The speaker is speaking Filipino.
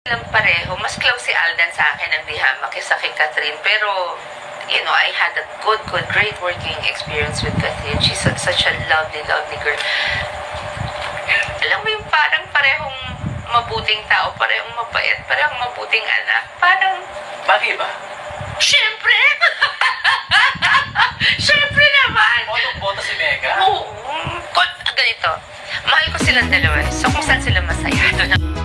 Lang pareho, mas close si Alden sa akin ng Dihama kaysa kay Catherine. Pero, you know, I had a great working experience with Catherine. She's such a lovely girl. Alam mo yung parang parehong mabuting tao, parehong mabait, parehong mabuting anak. Parang, Bagay ba? syempre! Syempre naman! Boto si Mega? Oo, ganito. Mahal ko silang dalawa. So, kung saan sila masaya, doon